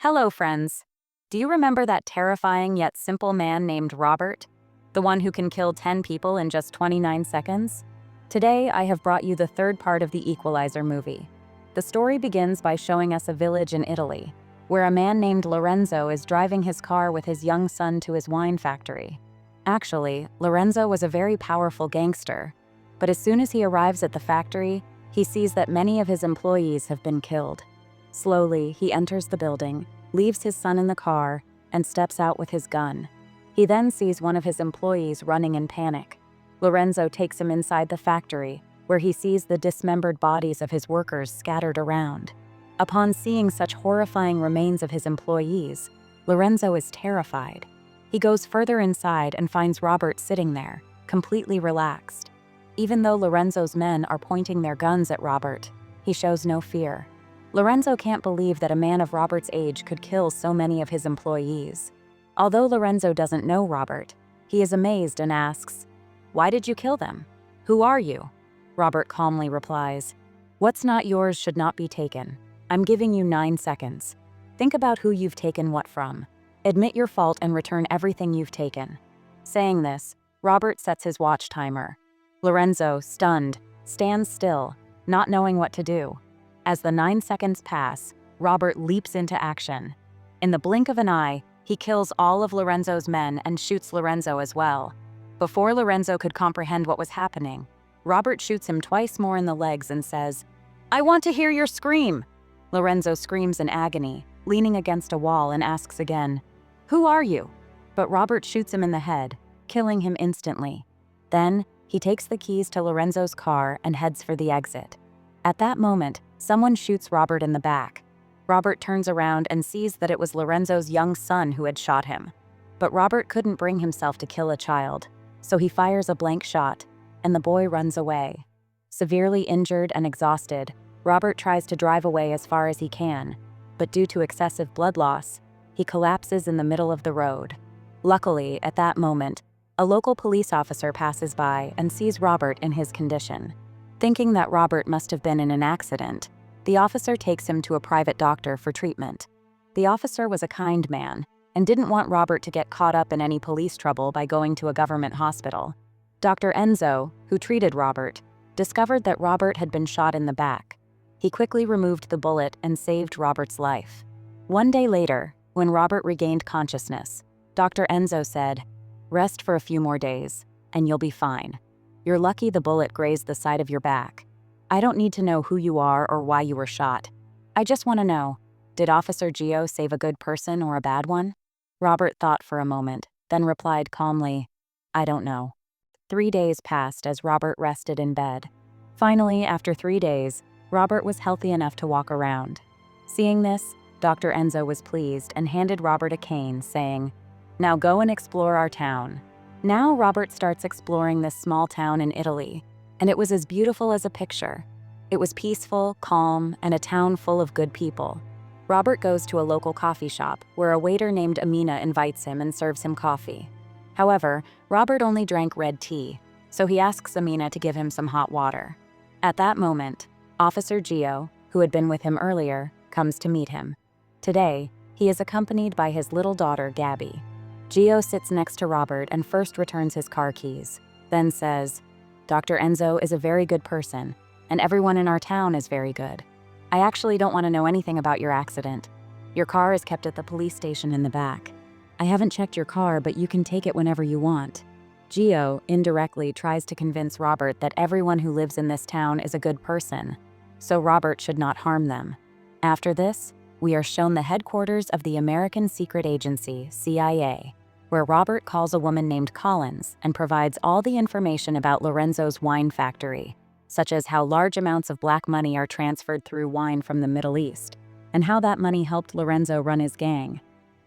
Hello, friends. Do you remember that terrifying yet simple man named Robert? The one who can kill 10 people in just 29 seconds? Today, I have brought you the third part of the Equalizer movie. The story begins by showing us a village in Italy, where a man named Lorenzo is driving his car with his young son to his wine factory. Actually, Lorenzo was a very powerful gangster, but as soon as he arrives at the factory, he sees that many of his employees have been killed. Slowly, he enters the building, leaves his son in the car, and steps out with his gun. He then sees one of his employees running in panic. Lorenzo takes him inside the factory, where he sees the dismembered bodies of his workers scattered around. Upon seeing such horrifying remains of his employees, Lorenzo is terrified. He goes further inside and finds Robert sitting there, completely relaxed. Even though Lorenzo's men are pointing their guns at Robert, he shows no fear. Lorenzo can't believe that a man of Robert's age could kill so many of his employees. Although Lorenzo doesn't know Robert, he is amazed and asks, "Why did you kill them? Who are you?" Robert calmly replies, "What's not yours should not be taken. I'm giving you 9 seconds. Think about who you've taken what from. Admit your fault and return everything you've taken." Saying this, Robert sets his watch timer. Lorenzo, stunned, stands still, not knowing what to do. As the 9 seconds pass, Robert leaps into action. In the blink of an eye, he kills all of Lorenzo's men and shoots Lorenzo as well. Before Lorenzo could comprehend what was happening, Robert shoots him twice more in the legs and says, "I want to hear your scream." Lorenzo screams in agony, leaning against a wall, and asks again, "Who are you?" But Robert shoots him in the head, killing him instantly. Then, he takes the keys to Lorenzo's car and heads for the exit. At that moment, someone shoots Robert in the back. Robert turns around and sees that it was Lorenzo's young son who had shot him. But Robert couldn't bring himself to kill a child, so he fires a blank shot, and the boy runs away. Severely injured and exhausted, Robert tries to drive away as far as he can, but due to excessive blood loss, he collapses in the middle of the road. Luckily, at that moment, a local police officer passes by and sees Robert in his condition. Thinking that Robert must have been in an accident, the officer takes him to a private doctor for treatment. The officer was a kind man and didn't want Robert to get caught up in any police trouble by going to a government hospital. Dr. Enzo, who treated Robert, discovered that Robert had been shot in the back. He quickly removed the bullet and saved Robert's life. One day later, when Robert regained consciousness, Dr. Enzo said, "Rest for a few more days, and you'll be fine. You're lucky the bullet grazed the side of your back. I don't need to know who you are or why you were shot. I just want to know, did Officer Gio save a good person or a bad one?" Robert thought for a moment, then replied calmly, "I don't know." 3 days passed as Robert rested in bed. Finally, after 3 days, Robert was healthy enough to walk around. Seeing this, Dr. Enzo was pleased and handed Robert a cane, saying, "Now go and explore our town." Now Robert starts exploring this small town in Italy, and it was as beautiful as a picture. It was peaceful, calm, and a town full of good people. Robert goes to a local coffee shop where a waiter named Amina invites him and serves him coffee. However, Robert only drank red tea, so he asks Amina to give him some hot water. At that moment, Officer Gio, who had been with him earlier, comes to meet him. Today, he is accompanied by his little daughter, Gabby. Gio sits next to Robert and first returns his car keys, then says, "Dr. Enzo is a very good person, and everyone in our town is very good. I actually don't want to know anything about your accident. Your car is kept at the police station in the back. I haven't checked your car, but you can take it whenever you want." Gio indirectly tries to convince Robert that everyone who lives in this town is a good person, so Robert should not harm them. After this, we are shown the headquarters of the American Secret Agency, CIA, where Robert calls a woman named Collins and provides all the information about Lorenzo's wine factory, such as how large amounts of black money are transferred through wine from the Middle East, and how that money helped Lorenzo run his gang.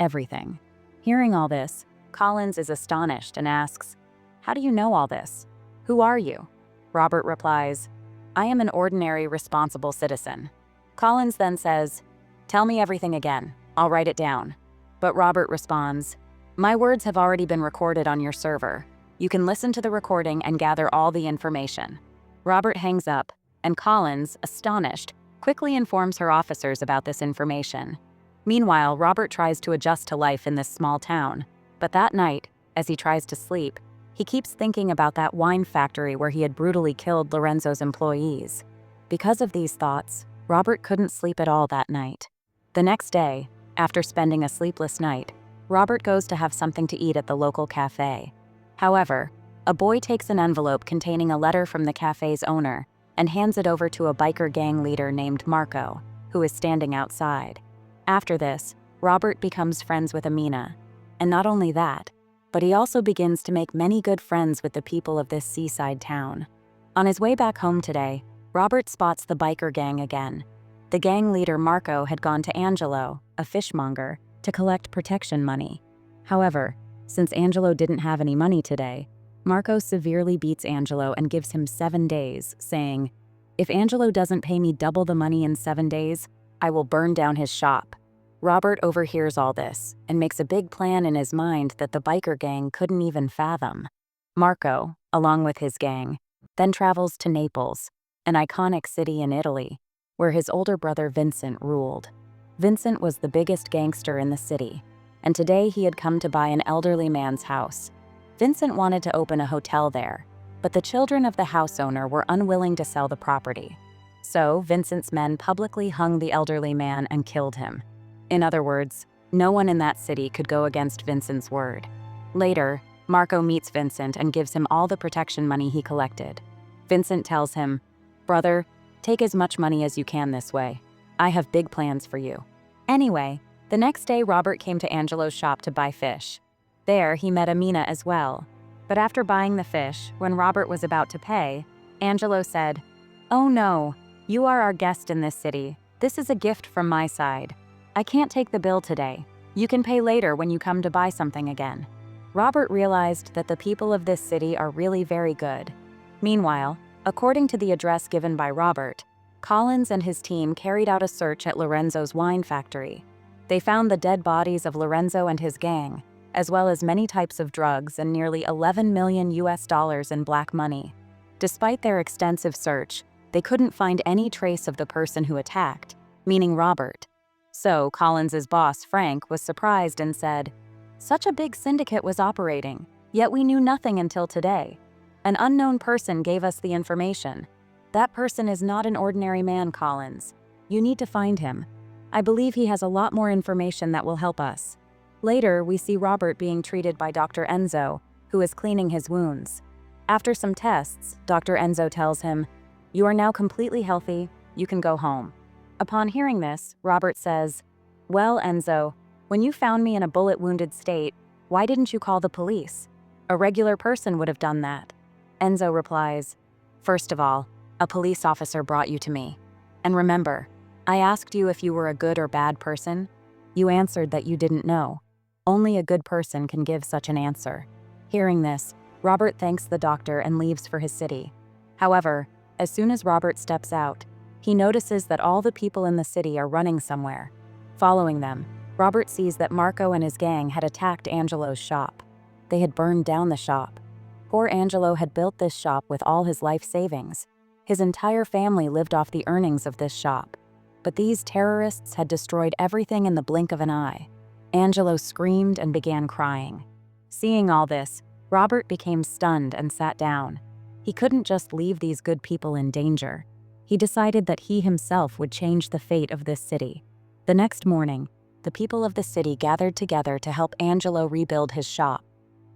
Everything. Hearing all this, Collins is astonished and asks, "How do you know all this? Who are you?" Robert replies, "I am an ordinary, responsible citizen." Collins then says, "Tell me everything again. I'll write it down." But Robert responds, "My words have already been recorded on your server. You can listen to the recording and gather all the information." Robert hangs up, and Collins, astonished, quickly informs her officers about this information. Meanwhile, Robert tries to adjust to life in this small town. But that night, as he tries to sleep, he keeps thinking about that wine factory where he had brutally killed Lorenzo's employees. Because of these thoughts, Robert couldn't sleep at all that night. The next day, after spending a sleepless night, Robert goes to have something to eat at the local cafe. However, a boy takes an envelope containing a letter from the cafe's owner and hands it over to a biker gang leader named Marco, who is standing outside. After this, Robert becomes friends with Amina. And not only that, but he also begins to make many good friends with the people of this seaside town. On his way back home today, Robert spots the biker gang again. The gang leader Marco had gone to Angelo, a fishmonger, to collect protection money. However, since Angelo didn't have any money today, Marco severely beats Angelo and gives him 7 days, saying, "If Angelo doesn't pay me double the money in 7 days, I will burn down his shop." Robert overhears all this and makes a big plan in his mind that the biker gang couldn't even fathom. Marco, along with his gang, then travels to Naples, an iconic city in Italy, where his older brother Vincent ruled. Vincent was the biggest gangster in the city, and today he had come to buy an elderly man's house. Vincent wanted to open a hotel there, but the children of the house owner were unwilling to sell the property. So Vincent's men publicly hung the elderly man and killed him. In other words, no one in that city could go against Vincent's word. Later, Marco meets Vincent and gives him all the protection money he collected. Vincent tells him, "Brother, take as much money as you can this way. I have big plans for you." Anyway, the next day Robert came to Angelo's shop to buy fish. There, he met Amina as well. But after buying the fish, when Robert was about to pay, Angelo said, "Oh no, you are our guest in this city. This is a gift from my side. I can't take the bill today. You can pay later when you come to buy something again." Robert realized that the people of this city are really very good. Meanwhile, according to the address given by Robert, Collins and his team carried out a search at Lorenzo's wine factory. They found the dead bodies of Lorenzo and his gang, as well as many types of drugs and nearly $11 million in black money. Despite their extensive search, they couldn't find any trace of the person who attacked, meaning Robert. So Collins's boss, Frank, was surprised and said, "Such a big syndicate was operating, yet we knew nothing until today. An unknown person gave us the information. That person is not an ordinary man, Collins. You need to find him. I believe he has a lot more information that will help us." Later, we see Robert being treated by Dr. Enzo, who is cleaning his wounds. After some tests, Dr. Enzo tells him, "You are now completely healthy. You can go home." Upon hearing this, Robert says, "Well, Enzo, when you found me in a bullet-wounded state, why didn't you call the police? A regular person would have done that." Enzo replies, "First of all, a police officer brought you to me. And remember, I asked you if you were a good or bad person. You answered that you didn't know. Only a good person can give such an answer." Hearing this, Robert thanks the doctor and leaves for his city. However, as soon as Robert steps out, he notices that all the people in the city are running somewhere. Following them, Robert sees that Marco and his gang had attacked Angelo's shop. They had burned down the shop. Poor Angelo had built this shop with all his life savings. His entire family lived off the earnings of this shop. But these terrorists had destroyed everything in the blink of an eye. Angelo screamed and began crying. Seeing all this, Robert became stunned and sat down. He couldn't just leave these good people in danger. He decided that he himself would change the fate of this city. The next morning, the people of the city gathered together to help Angelo rebuild his shop.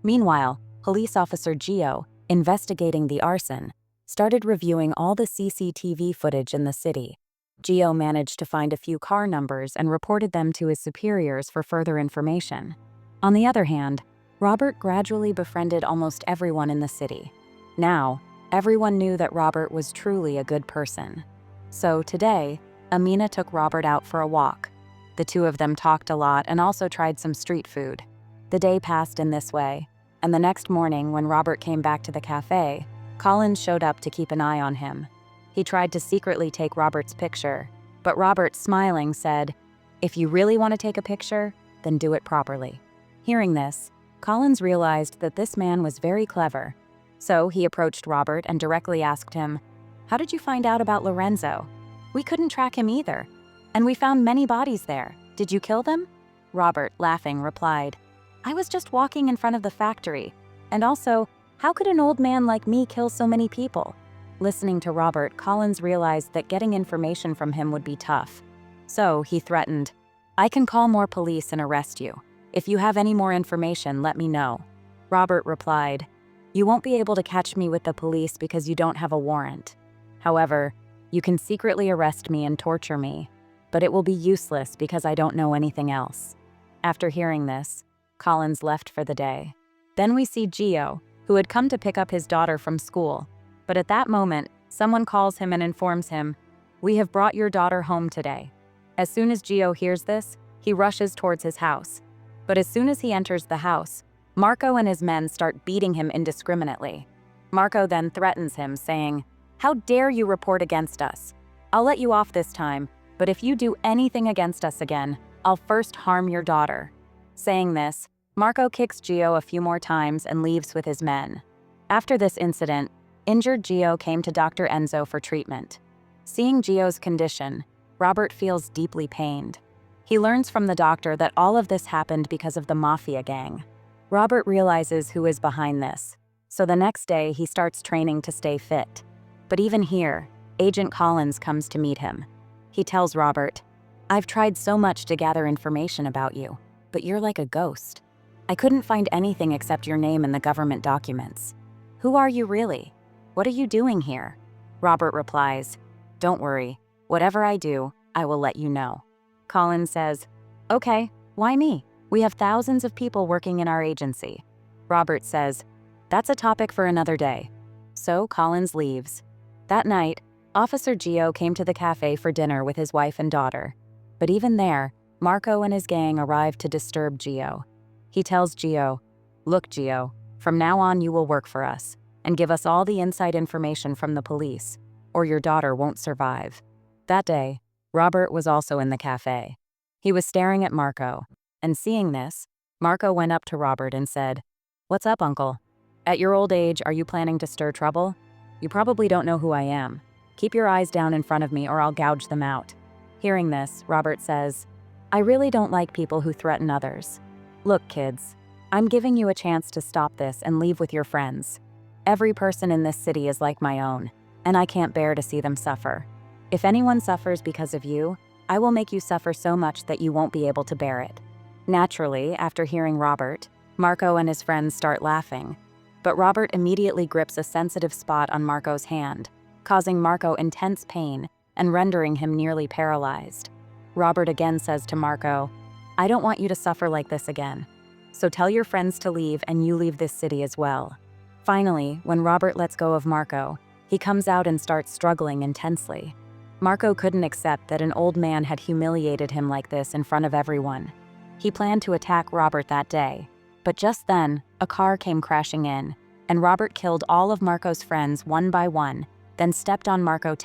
Meanwhile, police officer Gio, investigating the arson, started reviewing all the CCTV footage in the city. Gio managed to find a few car numbers and reported them to his superiors for further information. On the other hand, Robert gradually befriended almost everyone in the city. Now, everyone knew that Robert was truly a good person. So today, Amina took Robert out for a walk. The two of them talked a lot and also tried some street food. The day passed in this way, and the next morning when Robert came back to the cafe, Collins showed up to keep an eye on him. He tried to secretly take Robert's picture, but Robert, smiling, said, "If you really want to take a picture, then do it properly." Hearing this, Collins realized that this man was very clever. So he approached Robert and directly asked him, "How did you find out about Lorenzo? We couldn't track him either. And we found many bodies there. Did you kill them? Robert, laughing, replied, I was just walking in front of the factory. And also, how could an old man like me kill so many people? Listening to Robert, Collins realized that getting information from him would be tough. So he threatened, I can call more police and arrest you. If you have any more information, let me know. Robert replied, You won't be able to catch me with the police because you don't have a warrant. However, you can secretly arrest me and torture me, but it will be useless because I don't know anything else. After hearing this, Collins left for the day. Then we see Gio, who had come to pick up his daughter from school. But at that moment, someone calls him and informs him, We have brought your daughter home today. As soon as Gio hears this, he rushes towards his house. But as soon as he enters the house, Marco and his men start beating him indiscriminately. Marco then threatens him, saying, How dare you report against us? I'll let you off this time, but if you do anything against us again, I'll first harm your daughter. Saying this, Marco kicks Gio a few more times and leaves with his men. After this incident, injured Gio came to Dr. Enzo for treatment. Seeing Gio's condition, Robert feels deeply pained. He learns from the doctor that all of this happened because of the mafia gang. Robert realizes who is behind this, so the next day he starts training to stay fit. But even here, Agent Collins comes to meet him. He tells Robert, I've tried so much to gather information about you, but you're like a ghost. I couldn't find anything except your name in the government documents. Who are you really? What are you doing here? Robert replies, Don't worry. Whatever I do, I will let you know. Collins says, Okay, why me? We have thousands of people working in our agency. Robert says, That's a topic for another day. So Collins leaves. That night, Officer Gio came to the cafe for dinner with his wife and daughter. But even there, Marco and his gang arrived to disturb Gio. He tells Gio, Look, Gio, from now on you will work for us and give us all the inside information from the police, or your daughter won't survive. That day, Robert was also in the cafe. He was staring at Marco, and seeing this, Marco went up to Robert and said, What's up, uncle? At your old age, are you planning to stir trouble? You probably don't know who I am. Keep your eyes down in front of me or I'll gouge them out. Hearing this, Robert says, I really don't like people who threaten others. Look, kids, I'm giving you a chance to stop this and leave with your friends. Every person in this city is like my own, and I can't bear to see them suffer. If anyone suffers because of you, I will make you suffer so much that you won't be able to bear it. Naturally, after hearing Robert, Marco and his friends start laughing. But Robert immediately grips a sensitive spot on Marco's hand, causing Marco intense pain and rendering him nearly paralyzed. Robert again says to Marco, I don't want you to suffer like this again. So tell your friends to leave and you leave this city as well. Finally, when Robert lets go of Marco, he comes out and starts struggling intensely. Marco couldn't accept that an old man had humiliated him like this in front of everyone. He planned to attack Robert that day, but just then, a car came crashing in, and Robert killed all of Marco's friends one by one, then stepped on Marco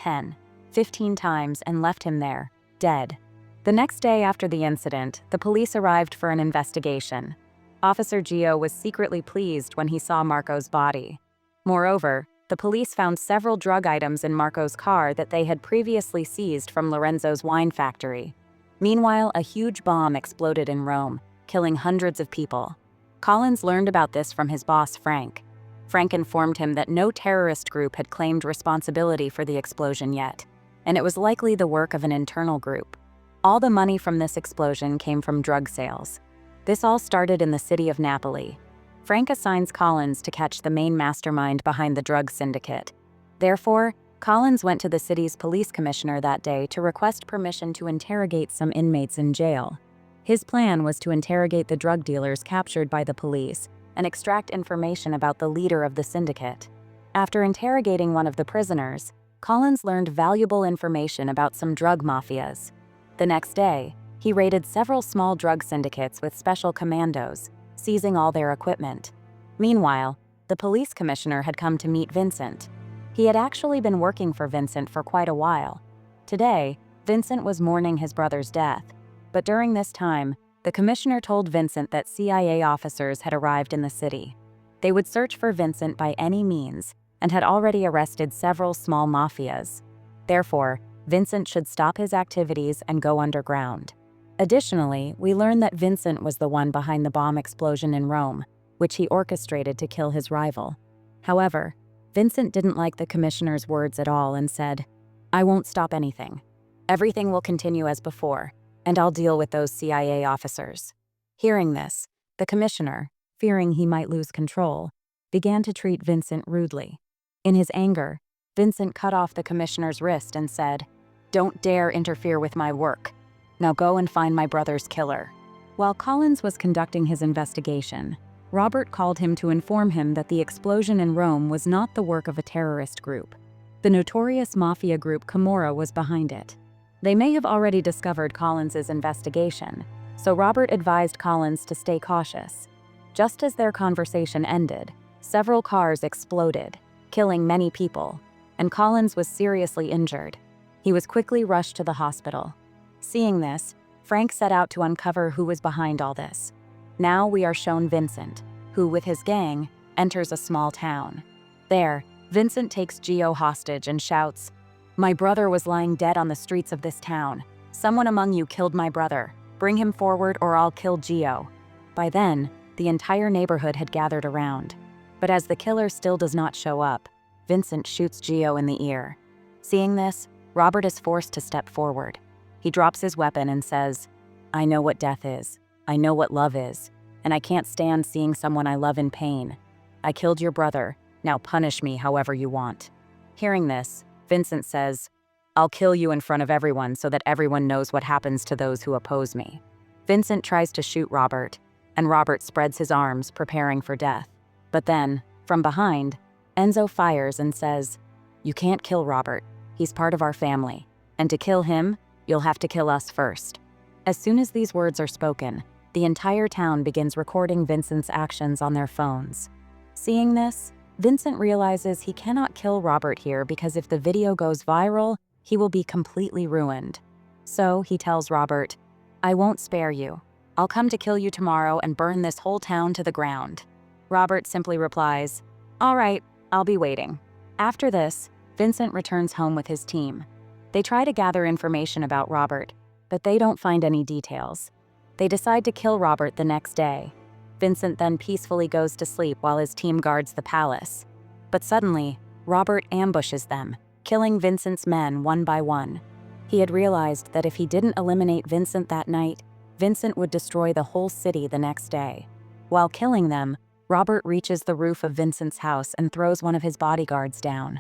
15 times and left him there, dead. The next day after the incident, the police arrived for an investigation. Officer Gio was secretly pleased when he saw Marco's body. Moreover, the police found several drug items in Marco's car that they had previously seized from Lorenzo's wine factory. Meanwhile, a huge bomb exploded in Rome, killing hundreds of people. Collins learned about this from his boss, Frank. Frank informed him that no terrorist group had claimed responsibility for the explosion yet, and it was likely the work of an internal group. All the money from this explosion came from drug sales. This all started in the city of Napoli. Frank assigns Collins to catch the main mastermind behind the drug syndicate. Therefore, Collins went to the city's police commissioner that day to request permission to interrogate some inmates in jail. His plan was to interrogate the drug dealers captured by the police and extract information about the leader of the syndicate. After interrogating one of the prisoners, Collins learned valuable information about some drug mafias. The next day, he raided several small drug syndicates with special commandos, seizing all their equipment. Meanwhile, the police commissioner had come to meet Vincent. He had actually been working for Vincent for quite a while. Today, Vincent was mourning his brother's death, but during this time, the commissioner told Vincent that CIA officers had arrived in the city. They would search for Vincent by any means and had already arrested several small mafias. Therefore, Vincent should stop his activities and go underground. Additionally, we learn that Vincent was the one behind the bomb explosion in Rome, which he orchestrated to kill his rival. However, Vincent didn't like the commissioner's words at all and said, "I won't stop anything. Everything will continue as before, and I'll deal with those CIA officers." Hearing this, the commissioner, fearing he might lose control, began to treat Vincent rudely. In his anger, Vincent cut off the commissioner's wrist and said, "Don't dare interfere with my work. Now go and find my brother's killer." While Collins was conducting his investigation, Robert called him to inform him that the explosion in Rome was not the work of a terrorist group. The notorious mafia group Camorra was behind it. They may have already discovered Collins's investigation, so Robert advised Collins to stay cautious. Just as their conversation ended, several cars exploded, killing many people, and Collins was seriously injured. He was quickly rushed to the hospital. Seeing this, Frank set out to uncover who was behind all this. Now we are shown Vincent, who, with his gang, enters a small town. There, Vincent takes Gio hostage and shouts, "My brother was lying dead on the streets of this town. Someone among you killed my brother. Bring him forward or I'll kill Gio." By then, the entire neighborhood had gathered around. But as the killer still does not show up, Vincent shoots Gio in the ear. Seeing this, Robert is forced to step forward. He drops his weapon and says, "I know what death is. I know what love is. And I can't stand seeing someone I love in pain. I killed your brother. Now punish me however you want." Hearing this, Vincent says, "I'll kill you in front of everyone so that everyone knows what happens to those who oppose me." Vincent tries to shoot Robert, and Robert spreads his arms, preparing for death. But then, from behind, Enzo fires and says, "You can't kill Robert. He's part of our family. And to kill him, you'll have to kill us first." As soon as these words are spoken, the entire town begins recording Vincent's actions on their phones. Seeing this, Vincent realizes he cannot kill Robert here because if the video goes viral, he will be completely ruined. So he tells Robert, "I won't spare you. I'll come to kill you tomorrow and burn this whole town to the ground." Robert simply replies, "All right, I'll be waiting." After this, Vincent returns home with his team. They try to gather information about Robert, but they don't find any details. They decide to kill Robert the next day. Vincent then peacefully goes to sleep while his team guards the palace. But suddenly, Robert ambushes them, killing Vincent's men one by one. He had realized that if he didn't eliminate Vincent that night, Vincent would destroy the whole city the next day. While killing them, Robert reaches the roof of Vincent's house and throws one of his bodyguards down.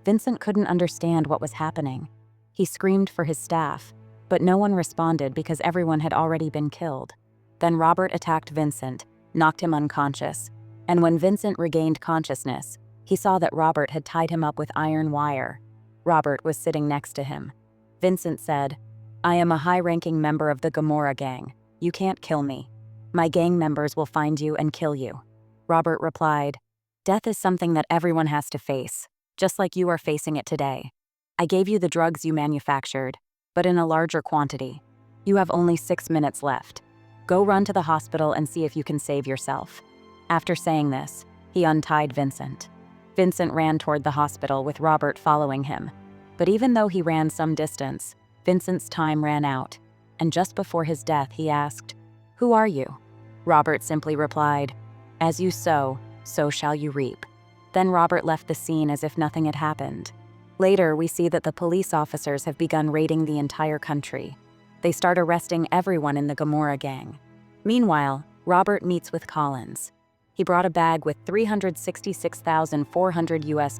Vincent couldn't understand what was happening. He screamed for his staff, but no one responded because everyone had already been killed. Then Robert attacked Vincent, knocked him unconscious, and when Vincent regained consciousness, he saw that Robert had tied him up with iron wire. Robert was sitting next to him. Vincent said, "I am a high-ranking member of the Camorra gang. You can't kill me. My gang members will find you and kill you." Robert replied, "Death is something that everyone has to face, just like you are facing it today. I gave you the drugs you manufactured, but in a larger quantity. You have only 6 minutes left. Go run to the hospital and see if you can save yourself." After saying this, he untied Vincent. Vincent ran toward the hospital with Robert following him. But even though he ran some distance, Vincent's time ran out, and just before his death he asked, "Who are you?" Robert simply replied, "As you sow, so shall you reap." Then Robert left the scene as if nothing had happened. Later, we see that the police officers have begun raiding the entire country. They start arresting everyone in the Camorra gang. Meanwhile, Robert meets with Collins. He brought a bag with $366,400 US.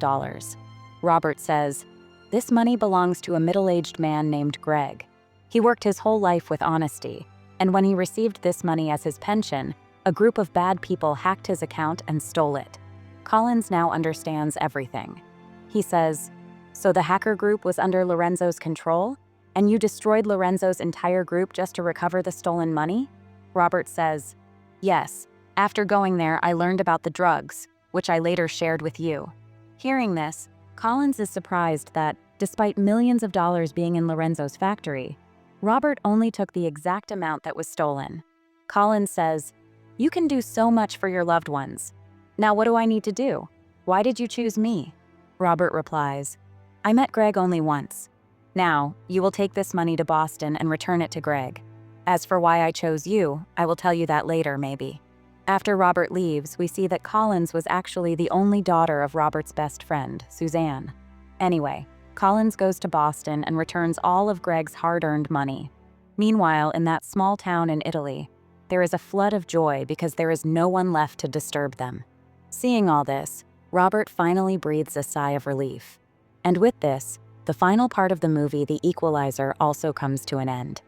Robert says, "This money belongs to a middle-aged man named Greg. He worked his whole life with honesty, and when he received this money as his pension, a group of bad people hacked his account and stole it." Collins now understands everything. He says, "So the hacker group was under Lorenzo's control? And you destroyed Lorenzo's entire group just to recover the stolen money?" Robert says, "Yes. After going there, I learned about the drugs, which I later shared with you." Hearing this, Collins is surprised that, despite millions of dollars being in Lorenzo's factory, Robert only took the exact amount that was stolen. Collins says, "You can do so much for your loved ones. Now what do I need to do? Why did you choose me?" Robert replies, "I met Greg only once. Now, you will take this money to Boston and return it to Greg. As for why I chose you, I will tell you that later, maybe. After Robert leaves, we see that Collins was actually the only daughter of Robert's best friend, Suzanne. Anyway, Collins goes to Boston and returns all of Greg's hard-earned money. Meanwhile, in that small town in Italy, there is a flood of joy because there is no one left to disturb them. Seeing all this, Robert finally breathes a sigh of relief. And with this, the final part of the movie, The Equalizer, also comes to an end.